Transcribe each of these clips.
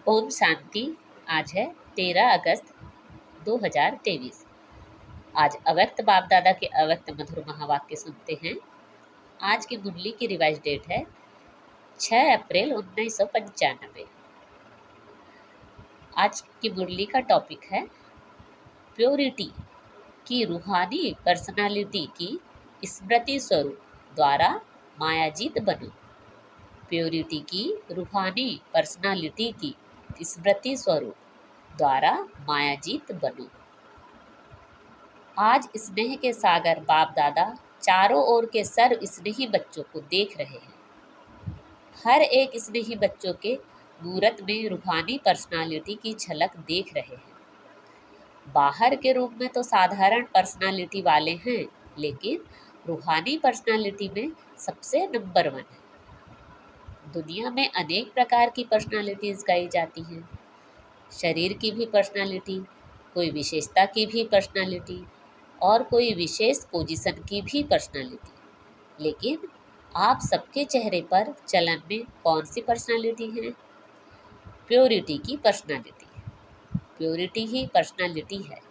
ओम शांति। आज है 13 अगस्त 2023। आज अव्यक्त बाप दादा के अव्यक्त मधुर महावाक्य सुनते हैं। आज की मुरली की रिवाइज डेट है 6 अप्रैल 1995। आज की मुरली का टॉपिक है प्योरिटी की रूहानी पर्सनालिटी की स्मृति स्वरूप द्वारा मायाजीत बनो। प्योरिटी की रूहानी पर्सनालिटी की स्मृति स्वरूप द्वारा मायाजीत बनो। आज स्नेह के सागर बाप दादा चारों ओर के सर्व स्नेही बच्चों को देख रहे हैं। हर एक स्नेही बच्चों के मूरत में रूहानी पर्सनालिटी की झलक देख रहे हैं। बाहर के रूप में तो साधारण पर्सनालिटी वाले हैं, लेकिन रूहानी पर्सनालिटी में सबसे नंबर 1 है। दुनिया में अनेक प्रकार की पर्सनालिटीज़ गाई जाती हैं। शरीर की भी पर्सनालिटी, कोई विशेषता की भी पर्सनालिटी और कोई विशेष पोजीशन की भी पर्सनालिटी। लेकिन आप सबके चेहरे पर चलन में कौन सी पर्सनालिटी है? प्योरिटी की पर्सनालिटी। प्योरिटी ही पर्सनालिटी है।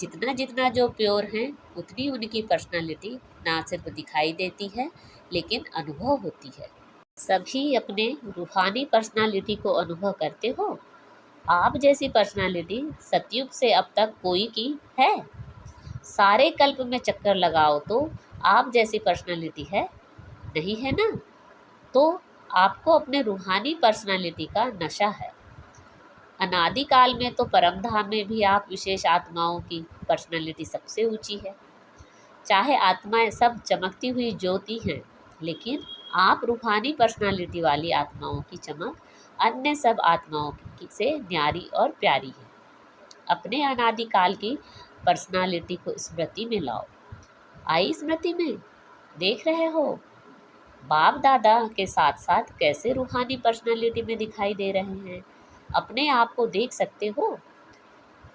जितना जितना जो प्योर हैं उतनी उनकी पर्सनालिटी ना सिर्फ दिखाई देती है लेकिन अनुभव होती है। सभी अपने रूहानी पर्सनालिटी को अनुभव करते हो। आप जैसी पर्सनालिटी सतयुग से अब तक कोई की है? सारे कल्प में चक्कर लगाओ तो आप जैसी पर्सनालिटी है नहीं, है ना? तो आपको अपने रूहानी पर्सनालिटी का नशा है। अनादिकाल में तो परमधाम में भी आप विशेष आत्माओं की पर्सनालिटी सबसे ऊंची है। चाहे आत्माएं सब चमकती हुई ज्योति हैं, लेकिन आप रूहानी पर्सनालिटी वाली आत्माओं की चमक अन्य सब आत्माओं से न्यारी और प्यारी है। अपने अनादिकाल की पर्सनालिटी को स्मृति में लाओ। आई स्मृति में? देख रहे हो बाप दादा के साथ साथ कैसे रूहानी पर्सनालिटी में दिखाई दे रहे हैं? अपने आप को देख सकते हो?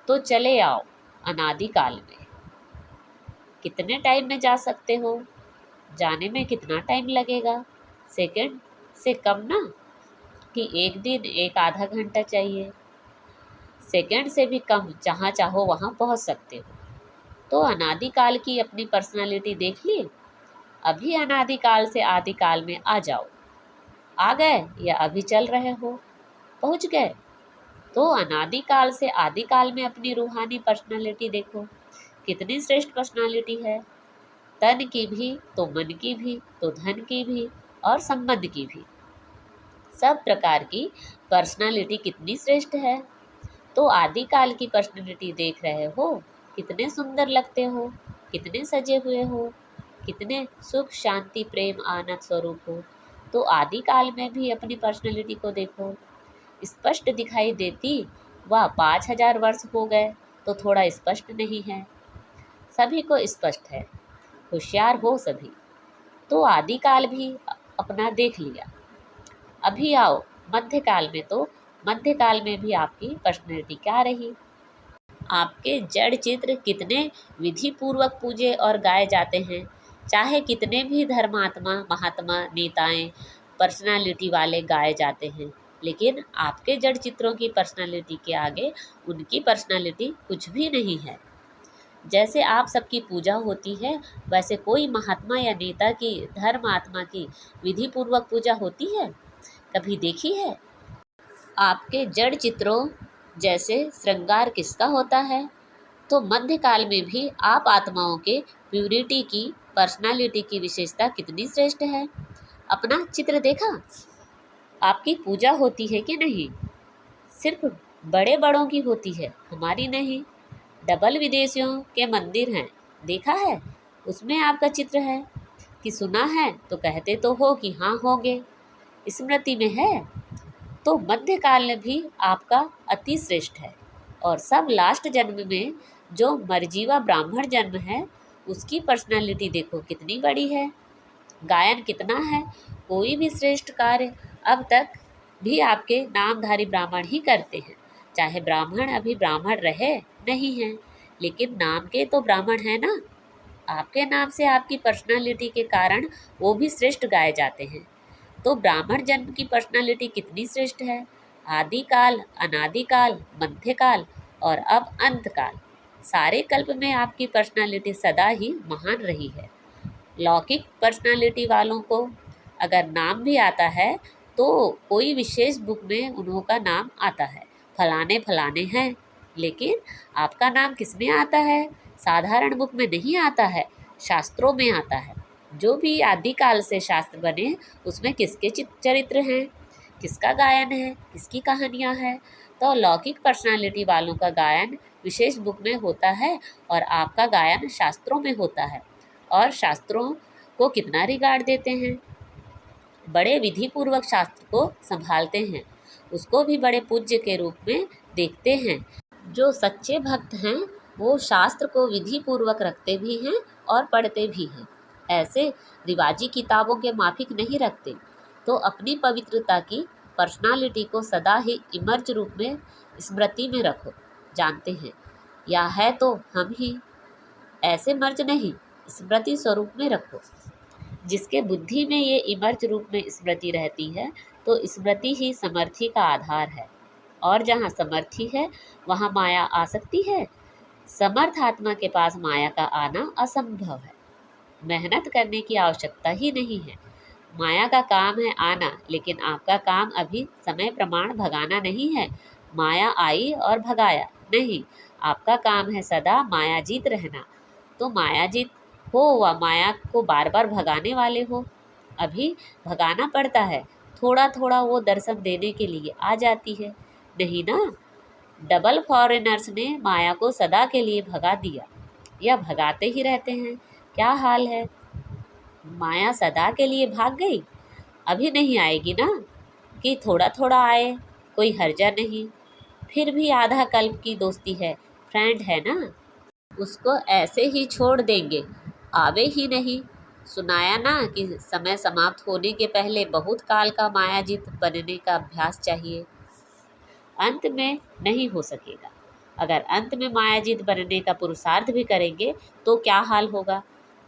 तो चले आओ अनादिकाल में। कितने टाइम में जा सकते हो? जाने में कितना टाइम लगेगा? सेकंड से कम ना, कि एक दिन एक आधा घंटा चाहिए? सेकंड से भी कम, जहाँ चाहो वहाँ पहुँच सकते हो। तो अनादिकाल की अपनी पर्सनालिटी देख ली। अभी अनादिकाल से आदिकाल में आ जाओ। आ गए या अभी चल रहे हो? पहुँच गए? तो अनादिकाल से आदिकाल में अपनी रूहानी पर्सनालिटी देखो, कितनी श्रेष्ठ पर्सनालिटी है। तन की भी तो मन की भी तो धन की भी और संबंध की भी, सब प्रकार की पर्सनालिटी कितनी श्रेष्ठ है। तो आदिकाल की पर्सनालिटी देख रहे हो, कितने सुंदर लगते हो, कितने सजे हुए हो, कितने सुख शांति प्रेम आनंद स्वरूप हो। तो आदिकाल में भी अपनी पर्सनालिटी को देखो, स्पष्ट दिखाई देती। वह 5000 वर्ष हो गए तो थोड़ा स्पष्ट नहीं है? सभी को स्पष्ट है, होशियार हो सभी। तो आदिकाल भी अपना देख लिया। अभी आओ मध्यकाल में। तो मध्यकाल में भी आपकी पर्सनैलिटी क्या रही? आपके जड़ चित्र कितने विधि पूर्वक पूजे और गाए जाते हैं। चाहे कितने भी धर्मात्मा महात्मा नेताएं पर्सनालिटी वाले गाए जाते हैं, लेकिन आपके जड़ चित्रों की पर्सनालिटी के आगे उनकी पर्सनालिटी कुछ भी नहीं है। जैसे आप सबकी पूजा होती है, वैसे कोई महात्मा या नेता की धर्म आत्मा की विधि पूर्वक पूजा होती है? कभी देखी है? आपके जड़ चित्रों जैसे श्रृंगार किसका होता है? तो मध्यकाल में भी आप आत्माओं के प्यूरिटी की पर्सनालिटी की विशेषता कितनी श्रेष्ठ है। अपना चित्र देखा? आपकी पूजा होती है कि नहीं? सिर्फ बड़े बड़ों की होती है, हमारी नहीं। डबल विदेशियों के मंदिर हैं, देखा है? उसमें आपका चित्र है कि सुना है? तो कहते तो हो कि हाँ होंगे, स्मृति में है। तो मध्यकाल में भी आपका अति श्रेष्ठ है। और सब लास्ट जन्म में जो मरजीवा ब्राह्मण जन्म है, उसकी पर्सनालिटी देखो कितनी बड़ी है। गायन कितना है। कोई भी श्रेष्ठ कार्य अब तक भी आपके नामधारी ब्राह्मण ही करते हैं। चाहे ब्राह्मण अभी ब्राह्मण रहे नहीं हैं, लेकिन नाम के तो ब्राह्मण है ना। आपके नाम से आपकी पर्सनालिटी के कारण वो भी श्रेष्ठ गाए जाते हैं। तो ब्राह्मण जन्म की पर्सनालिटी कितनी श्रेष्ठ है। आदिकाल, अनादिकाल, मध्यकाल और अब अंतकाल, सारे कल्प में आपकी पर्सनालिटी सदा ही महान रही है। लौकिक पर्सनालिटी वालों को अगर नाम भी आता है तो कोई विशेष बुक में उन्हों का नाम आता है, फलाने फलाने हैं, लेकिन आपका नाम किसमें आता है? साधारण बुक में नहीं आता है, शास्त्रों में आता है। जो भी आदिकाल से शास्त्र बने उसमें किसके चरित्र हैं, किसका गायन है, किसकी कहानियाँ हैं। तो लौकिक पर्सनालिटी वालों का गायन विशेष बुक में होता है और आपका गायन शास्त्रों में होता है। और शास्त्रों को कितना रिगार्ड देते हैं, बड़े विधि पूर्वक शास्त्र को संभालते हैं, उसको भी बड़े पूज्य के रूप में देखते हैं। जो सच्चे भक्त हैं वो शास्त्र को विधि पूर्वक रखते भी हैं और पढ़ते भी हैं, ऐसे रिवाजी किताबों के माफिक नहीं रखते। तो अपनी पवित्रता की पर्सनालिटी को सदा ही इमर्ज रूप में स्मृति में रखो। जानते हैं या है तो हम ही, ऐसे मर्ज नहीं, स्मृति स्वरूप में रखो। जिसके बुद्धि में ये इमर्ज रूप में स्मृति रहती है तो स्मृति ही समर्थी का आधार है। और जहाँ समर्थी है वहाँ माया आ सकती है? समर्थ आत्मा के पास माया का आना असंभव है। मेहनत करने की आवश्यकता ही नहीं है। माया का काम है आना, लेकिन आपका काम अभी समय प्रमाण भगाना नहीं है। माया आई और भगाया नहीं, आपका काम है सदा मायाजीत रहना। तो मायाजीत हो व माया को बार बार भगाने वाले हो, अभी भगाना पड़ता है, थोड़ा थोड़ा वो दर्शन देने के लिए आ जाती है, नहीं ना? डबल फॉरेनर्स ने माया को सदा के लिए भगा दिया या भगाते ही रहते हैं। क्या हाल है? माया सदा के लिए भाग गई, अभी नहीं आएगी ना, कि थोड़ा थोड़ा आए, कोई हर्जा नहीं। फिर भी आधा कल्प की दोस्ती है, फ्रेंड है ना, उसको ऐसे ही छोड़ देंगे? आवे ही नहीं। सुनाया ना कि समय समाप्त होने के पहले बहुत काल का मायाजीत बनने का अभ्यास चाहिए, अंत में नहीं हो सकेगा। अगर अंत में मायाजीत बनने का पुरुषार्थ भी करेंगे तो क्या हाल होगा?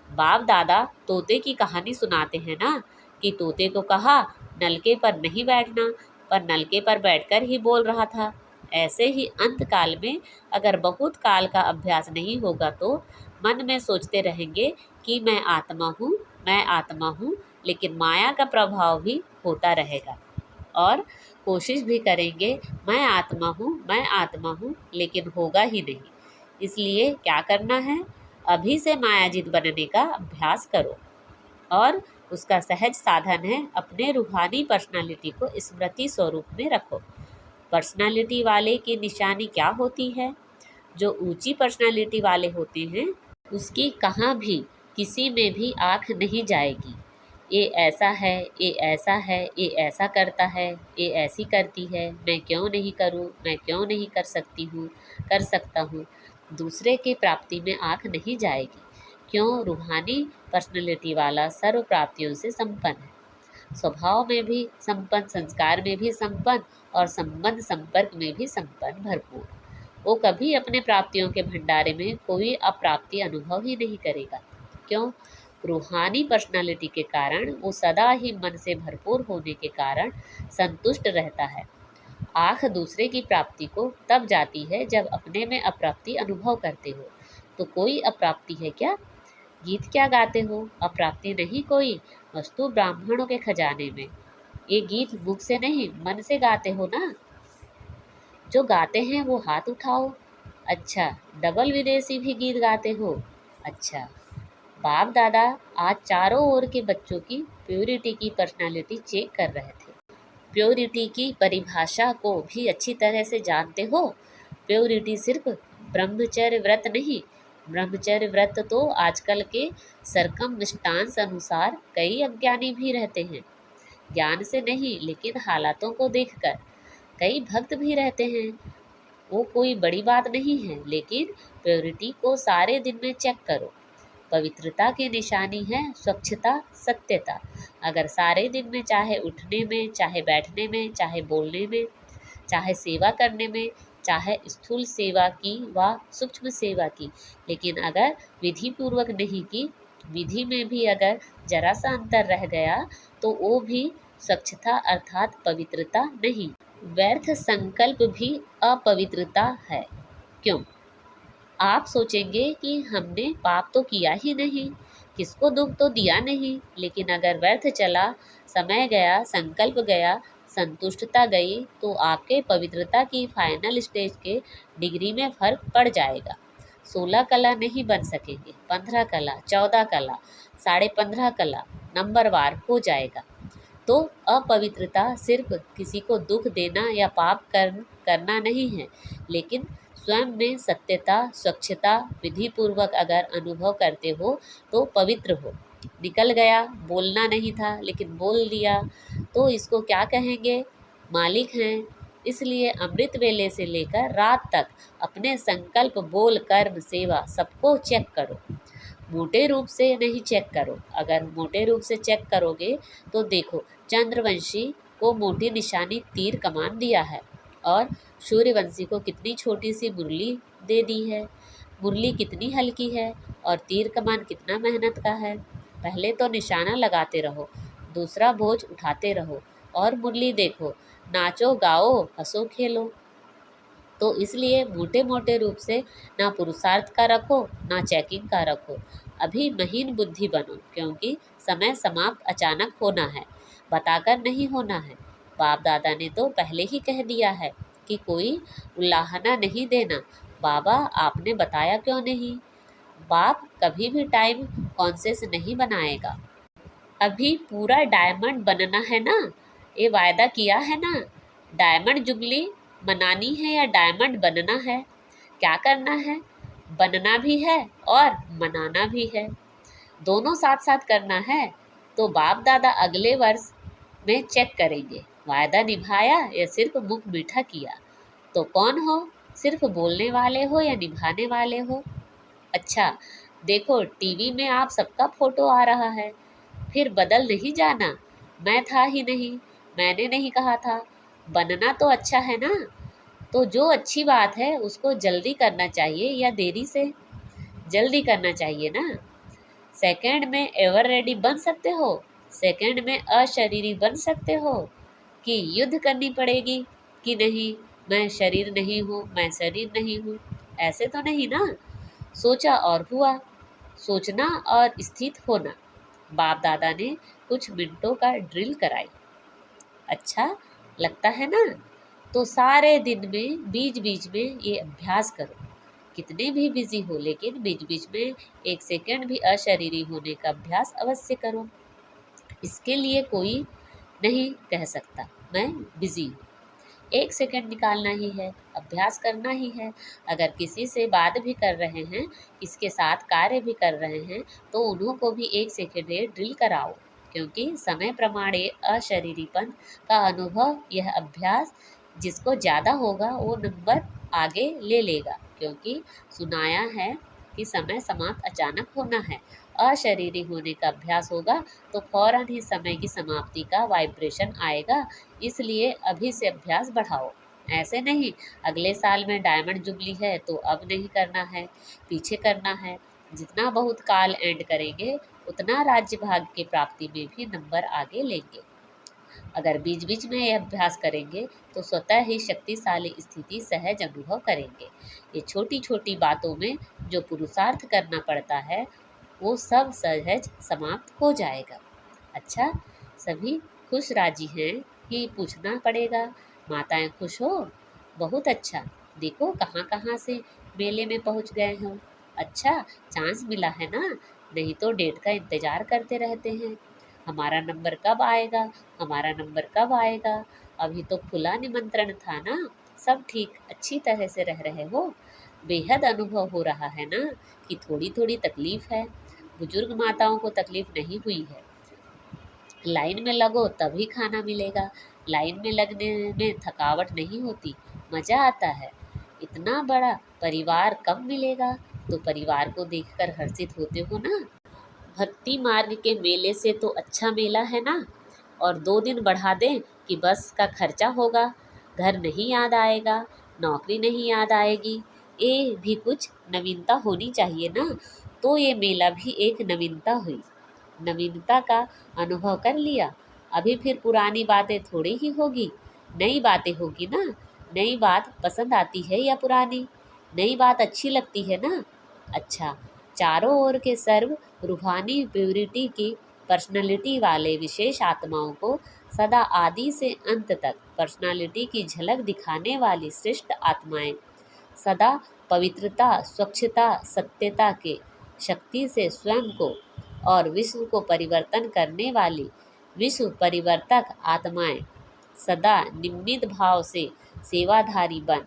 बाप दादा तोते की कहानी सुनाते हैं ना, कि तोते को कहा नलके पर नहीं बैठना, पर नलके पर बैठकर ही बोल रहा था। ऐसे ही अंत काल में अगर बहुत काल का अभ्यास नहीं होगा तो मन में सोचते रहेंगे कि मैं आत्मा हूँ, मैं आत्मा हूँ, लेकिन माया का प्रभाव भी होता रहेगा। और कोशिश भी करेंगे मैं आत्मा हूँ, मैं आत्मा हूँ, लेकिन होगा ही नहीं। इसलिए क्या करना है? अभी से मायाजीत बनने का अभ्यास करो। और उसका सहज साधन है अपने रूहानी पर्सनालिटी को स्मृति स्वरूप में रखो। पर्सनालिटी वाले की निशानी क्या होती है? जो ऊंची पर्सनालिटी वाले होते हैं उसकी कहाँ भी किसी में भी आँख नहीं जाएगी। ये ऐसा है, ये ऐसा है, ये ऐसा करता है, ये ऐसी करती है, मैं क्यों नहीं करूं, मैं क्यों नहीं कर सकती हूँ, कर सकता हूँ। दूसरे की प्राप्ति में आँख नहीं जाएगी। क्यों? रूहानी पर्सनैलिटी वाला सर्व प्राप्तियों से संपन्न है, स्वभाव में भी संपन्न, संस्कार में भी संपन्न और संबंध संपर्क में भी संपन्न भरपूर। वो कभी अपने प्राप्तियों के भंडारे में कोई अप्राप्ति अनुभव ही नहीं करेगा। क्यों? रूहानी पर्सनालिटी के कारण वो सदा ही मन से भरपूर होने के कारण संतुष्ट रहता है। आँख दूसरे की प्राप्ति को तब जाती है जब अपने में अप्राप्ति अनुभव करते हो। तो कोई अप्राप्ति है क्या? गीत क्या गाते हो? अप्राप्ति नहीं कोई, वस्तु ब्राह्मणों के खजाने में। ये गीत मुख से नहीं मन से गाते हो ना? जो गाते हैं वो हाथ उठाओ। अच्छा, डबल विदेशी भी गीत गाते हो? अच्छा। बाप दादा आज चारों ओर के बच्चों की प्योरिटी की पर्सनालिटी चेक कर रहे थे। प्योरिटी की परिभाषा को भी अच्छी तरह से जानते हो। प्योरिटी सिर्फ ब्रह्मचर्य व्रत नहीं। ब्रह्मचर्य व्रत तो आजकल के सरकमस्टांस अनुसार कई अज्ञानी भी रहते हैं, ज्ञान से नहीं लेकिन हालातों को देखकर। कई भक्त भी रहते हैं, वो कोई बड़ी बात नहीं है, लेकिन प्योरिटी को सारे दिन में चेक करो। पवित्रता की निशानी है स्वच्छता, सत्यता। अगर सारे दिन में चाहे उठने में, चाहे बैठने में, चाहे बोलने में, चाहे सेवा करने में, चाहे स्थूल सेवा की व सूक्ष्म सेवा की, लेकिन अगर विधि पूर्वक नहीं की, विधि में भी अगर जरा सा अंतर रह गया तो वो भी स्वच्छता अर्थात पवित्रता नहीं, व्यर्थ संकल्प भी अपवित्रता है। क्यों? आप सोचेंगे कि हमने पाप तो किया ही नहीं, किसको दुख तो दिया नहीं, लेकिन अगर व्यर्थ चला, समय गया, संकल्प गया, संतुष्टता गई, तो आपके पवित्रता की फाइनल स्टेज के डिग्री में फर्क पड़ जाएगा। 16 कला नहीं बन सकेंगे, 15 कला, 14 कला, 15.5 कला नंबरवार हो जाएगा। तो अपवित्रता सिर्फ किसी को दुख देना या करना नहीं है, लेकिन स्वयं में सत्यता, स्वच्छता, विधि पूर्वक अगर अनुभव करते हो तो पवित्र हो। निकल गया, बोलना नहीं था लेकिन बोल दिया, तो इसको क्या कहेंगे? मालिक हैं। इसलिए अमृत वेले से लेकर रात तक अपने संकल्प, बोल, कर्म, सेवा सबको चेक करो। मोटे रूप से नहीं चेक करो। अगर मोटे रूप से चेक करोगे तो देखो, चंद्रवंशी को मोटी निशानी तीर कमान दिया है और सूर्यवंशी को कितनी छोटी सी मुरली दे दी है। मुरली कितनी हल्की है और तीर कमान कितना मेहनत का है। पहले तो निशाना लगाते रहो, दूसरा बोझ उठाते रहो और मुरली देखो, नाचो गाओ हंसो खेलो। तो इसलिए मोटे मोटे रूप से ना पुरुषार्थ का रखो, ना चेकिंग का रखो। अभी महीन बुद्धि बनो, क्योंकि समय समाप्त अचानक होना है, बताकर नहीं होना है। बाप दादा ने तो पहले ही कह दिया है कि कोई उल्लाहना नहीं देना। बाबा आपने बताया क्यों नहीं? बाप कभी भी टाइम कॉन्शियस नहीं बनाएगा। अभी पूरा डायमंड बनना है ना, ये वायदा किया है ना। डायमंड जुबली मनानी है या डायमंड बनना है? क्या करना है? बनना भी है और मनाना भी है, दोनों साथ साथ करना है। तो बाप दादा अगले वर्ष में चेक करेंगे, वायदा निभाया या सिर्फ मुख मीठा किया। तो कौन हो, सिर्फ बोलने वाले हो या निभाने वाले हो? अच्छा, देखो टीवी में आप सबका फोटो आ रहा है, फिर बदल नहीं जाना। मैं था ही नहीं, मैंने नहीं कहा था। बनना तो अच्छा है ना, तो जो अच्छी बात है उसको जल्दी करना चाहिए या देरी से? जल्दी करना चाहिए ना। सेकंड में एवर रेडी बन सकते हो, सेकंड में अशरीरी बन सकते हो कि युद्ध करनी पड़ेगी कि नहीं, मैं शरीर नहीं हूँ, मैं शरीर नहीं हूँ, ऐसे तो नहीं ना। सोचा और हुआ, सोचना और स्थित होना। बाप दादा ने कुछ मिनटों का ड्रिल कराई। अच्छा लगता है ना? तो सारे दिन में बीच बीच में ये अभ्यास करो। कितने भी बिजी हो, लेकिन बीच बीच में 1 सेकंड भी अशरीरी होने का अभ्यास अवश्य करो। इसके लिए कोई नहीं कह सकता मैं बिजी हूँ। 1 सेकंड निकालना ही है, अभ्यास करना ही है। अगर किसी से बात भी कर रहे हैं, इसके साथ कार्य भी कर रहे हैं, तो उन्हों को भी 1 सेकंड ड्रिल कराओ, क्योंकि समय प्रमाणे अशरीरीपन का अनुभव, यह अभ्यास जिसको ज़्यादा होगा वो नंबर आगे ले लेगा, क्योंकि सुनाया है कि समय समाप्त अचानक होना है। अशरीरी होने का अभ्यास होगा तो फौरन ही समय की समाप्ति का वाइब्रेशन आएगा। इसलिए अभी से अभ्यास बढ़ाओ। ऐसे नहीं अगले साल में डायमंड जुबली है तो अब नहीं करना है, पीछे करना है। जितना बहुत काल एंड करेंगे उतना राज्य भाग की प्राप्ति में भी नंबर आगे लेंगे। अगर बीच बीच में ये अभ्यास करेंगे तो स्वतः ही शक्तिशाली स्थिति सहज अनुभव करेंगे। ये छोटी छोटी बातों में जो पुरुषार्थ करना पड़ता है वो सब सहज समाप्त हो जाएगा। अच्छा, सभी खुश राजी हैं कि पूछना पड़ेगा? माताएं खुश हो? बहुत अच्छा। देखो कहाँ कहाँ से मेले में पहुँच गए हो। अच्छा, चांस मिला है ना, नहीं तो डेट का इंतजार करते रहते हैं। हमारा नंबर कब आएगा, हमारा नंबर कब आएगा? अभी तो खुला निमंत्रण था ना। सब ठीक, अच्छी तरह से रह रहे हो? बेहद अनुभव हो रहा है ना कि थोड़ी थोड़ी तकलीफ है? बुजुर्ग माताओं को तकलीफ नहीं हुई है। लाइन में लगो तभी खाना मिलेगा। लाइन में लगने में थकावट नहीं होती, मज़ा आता है। इतना बड़ा परिवार कब मिलेगा? तो परिवार को देखकर हर्षित होते हो ना। भक्ति मार्ग के मेले से तो अच्छा मेला है ना। और 2 दिन बढ़ा दें कि बस का खर्चा होगा, घर नहीं याद आएगा, नौकरी नहीं याद आएगी। ये भी कुछ नवीनता होनी चाहिए ना। तो ये मेला भी एक नवीनता हुई, नवीनता का अनुभव कर लिया। अभी फिर पुरानी बातें थोड़ी ही होगी। नई बातें होगी ना। नई बात पसंद आती है या पुरानी? नई बात अच्छी लगती है ना। अच्छा, चारों ओर के सर्व रूहानी प्योरिटी की पर्सनालिटी वाले विशेष आत्माओं को सदा आदि से अंत तक पर्सनालिटी की झलक दिखाने वाली श्रेष्ठ आत्माएं, सदा पवित्रता, स्वच्छता, सत्यता के शक्ति से स्वयं को और विश्व को परिवर्तन करने वाली विश्व परिवर्तक आत्माएं, सदा निम्मित भाव से सेवाधारी बन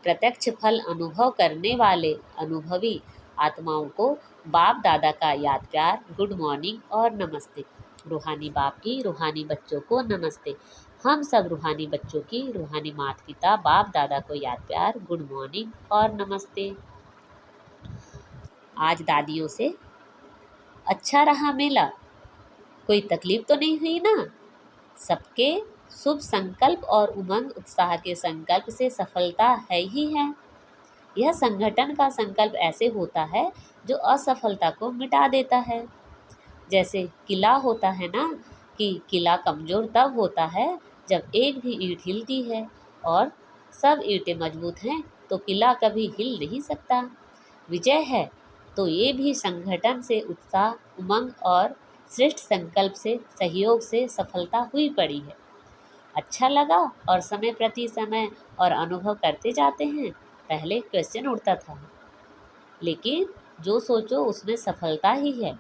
प्रत्यक्ष फल अनुभव करने वाले अनुभवी आत्माओं को बाप दादा का याद प्यार, गुड मॉर्निंग और नमस्ते। रूहानी बाप की रूहानी बच्चों को नमस्ते। हम सब रूहानी बच्चों की रूहानी माता पिता बाप दादा को याद प्यार, गुड मॉर्निंग और नमस्ते। आज दादियों से अच्छा रहा मेला, कोई तकलीफ तो नहीं हुई ना? सबके शुभ संकल्प और उमंग उत्साह के संकल्प से सफलता है ही है। यह संगठन का संकल्प ऐसे होता है जो असफलता को मिटा देता है। जैसे किला होता है ना, कि किला कमजोर तब होता है जब एक भी ईंट हिलती है, और सब ईंटें मजबूत हैं तो किला कभी हिल नहीं सकता। विजय है तो ये भी संगठन से उत्साह, उमंग और श्रेष्ठ संकल्प से, सहयोग से सफलता हुई पड़ी है। अच्छा लगा और समय प्रति समय और अनुभव करते जाते हैं। पहले क्वेश्चन उठता था, लेकिन जो सोचो उसमें सफलता ही है।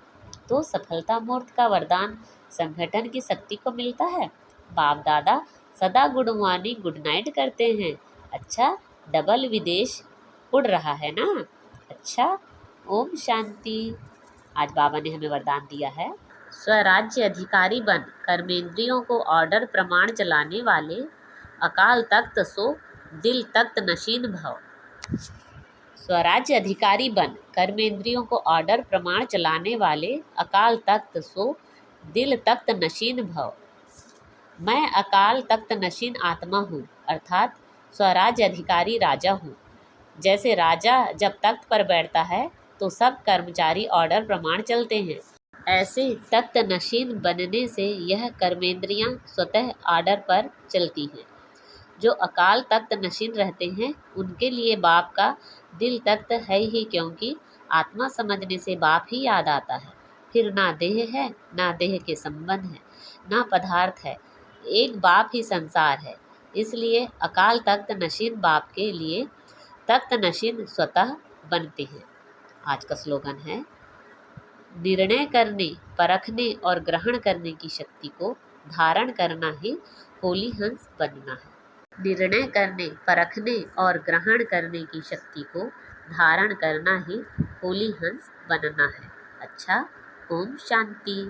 तो सफलता मूर्त का वरदान संगठन की शक्ति को मिलता है। बाप दादा सदा गुड मॉर्निंग गुड नाइट करते हैं। अच्छा, डबल विदेश उड़ रहा है ना। अच्छा, ओम शांति। आज बाबा ने हमें वरदान दिया है, स्वराज्य अधिकारी बन कर्मेंद्रियों को ऑर्डर प्रमाण चलाने वाले अकाल तख्त सो दिल तख्त नशीन भव। स्वराज्य अधिकारी बन कर्मेंद्रियों को ऑर्डर प्रमाण चलाने वाले अकाल तख्त सो दिल तख्त नशीन भव। मैं अकाल तख्त नशीन आत्मा हूँ, अर्थात स्वराज्य अधिकारी राजा हूँ। जैसे राजा जब तख्त पर बैठता है तो सब कर्मचारी ऑर्डर प्रमाण चलते हैं, ऐसे तख्त नशीन बनने से यह कर्मेंद्रियां स्वतः ऑर्डर पर चलती हैं। जो अकाल तख्त नशीन रहते हैं उनके लिए बाप का दिल तख्त है ही, क्योंकि आत्मा समझने से बाप ही याद आता है। फिर ना देह है, ना देह के संबंध है, ना पदार्थ है, एक बाप ही संसार है। इसलिए अकाल तख्त नशीन बाप के लिए तख्त नशीन स्वतः बनते हैं। आज का स्लोगन है, निर्णय करने, परखने और ग्रहण करने की शक्ति को धारण करना ही होली हंस बनना है। निर्णय करने, परखने और ग्रहण करने की शक्ति को धारण करना ही होली हंस बनना है। अच्छा, ओम शांति।